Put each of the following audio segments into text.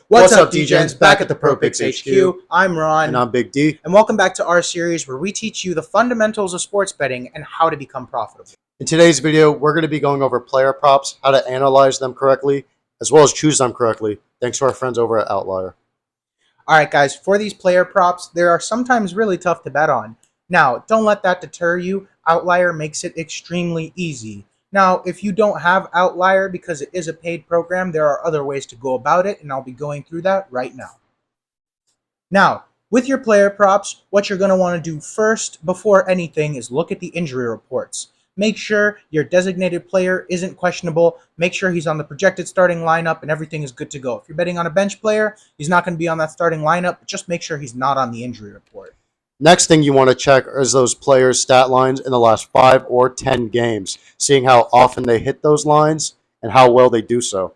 What's up, D-Gens? Back at the Pro Picks HQ. I'm Ron. And I'm Big D. And welcome back to our series where we teach you the fundamentals of sports betting and how to become profitable. In today's video, we're going to be going over player props, how to analyze them correctly, as well as choose them correctly, thanks to our friends over at Outlier. All right, guys, for these player props, they are sometimes really tough to bet on. Now, don't let that deter you. Outlier makes it extremely easy. Now, if you don't have Outlier because it is a paid program, there are other ways to go about it, and I'll be going through that right now. Now, with your player props, what you're going to want to do first before anything is look at the injury reports. Make sure your designated player isn't questionable. Make sure he's on the projected starting lineup and everything is good to go. If you're betting on a bench player, he's not going to be on that starting lineup, but just make sure he's not on the injury report. Next thing you want to check is those players' stat lines in the last 5 or 10 games, seeing how often they hit those lines and how well they do so.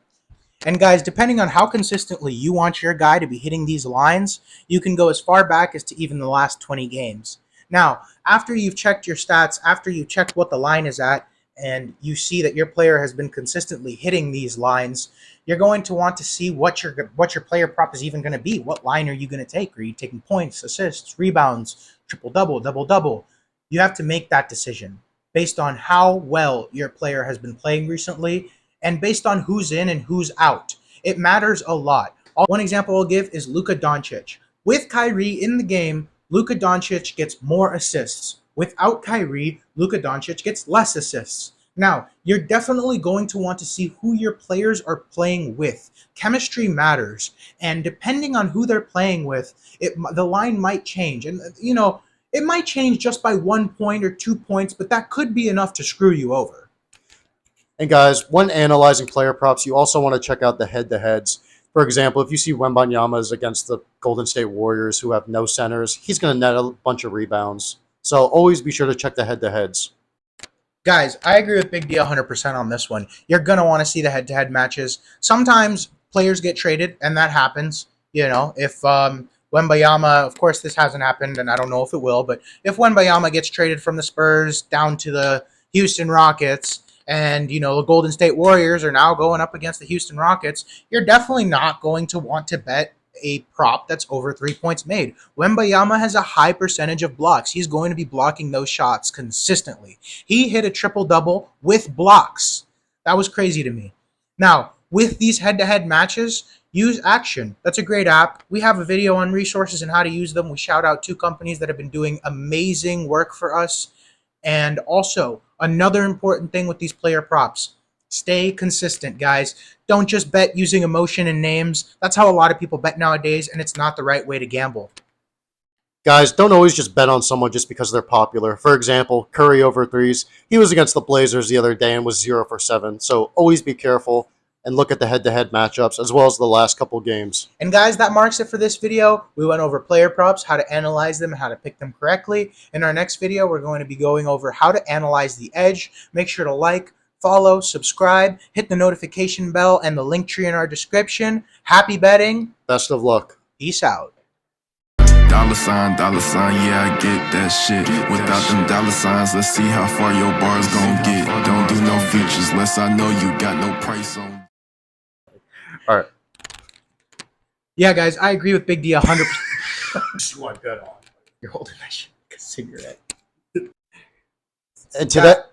And guys, depending on how consistently you want your guy to be hitting these lines, you can go as far back as to even the last 20 games. Now, after you've checked your stats, after you've checked what the line is at, and you see that your player has been consistently hitting these lines, you're going to want to see what your player prop is even going to be. What line are you going to take? Are you taking points, assists, rebounds, triple-double, double-double? You have to make that decision based on how well your player has been playing recently and based on who's in and who's out. It matters a lot. One example I'll give is Luka Doncic. With Kyrie in the game, Luka Doncic gets more assists. Without Kyrie, Luka Doncic gets less assists. Now, you're definitely going to want to see who your players are playing with. Chemistry matters, and depending on who they're playing with, the line might change. And, it might change just by 1 point or 2 points, but that could be enough to screw you over. And guys, when analyzing player props, you also want to check out the head-to-heads. For example, if you see Wembanyama is against the Golden State Warriors who have no centers, he's going to net a bunch of rebounds. So always be sure to check the head-to-heads. Guys, I agree with Big D 100% on this one. You're going to want to see the head-to-head matches. Sometimes players get traded, and that happens. If Wembanyama, of course this hasn't happened, and I don't know if it will, but if Wembanyama gets traded from the Spurs down to the Houston Rockets, and, the Golden State Warriors are now going up against the Houston Rockets, you're definitely not going to want to bet a prop that's over 3 points made. Wembanyama has a high percentage of blocks. He's going to be blocking those shots consistently. He hit a triple-double with blocks. That was crazy to me. Now, with these head-to-head matches, use Action. That's a great app. We have a video on resources and how to use them. We shout out 2 companies that have been doing amazing work for us. And also, another important thing with these player props, stay consistent, guys. Don't just bet using emotion and names. That's how a lot of people bet nowadays, and it's not the right way to gamble. Guys, don't always just bet on someone just because they're popular. For example, Curry over threes. He was against the Blazers the other day and was 0 for 7. So always be careful and look at the head-to-head matchups as well as the last couple games. And guys, that marks it for this video. We went over player props, how to analyze them, how to pick them correctly. In our next video, we're going to be going over how to analyze the edge. Make sure to like, follow, subscribe, hit the notification bell and the link tree in our description. Happy betting. Best of luck. Peace out. Dollar sign, yeah, I get that shit. Without them dollar signs, let's see how far your bar's gon' get. Don't do no features, unless I know you got no price on. All right. Yeah, guys, I agree with Big D 100%. You want good on. You're holding that shit like a cigarette. And to that...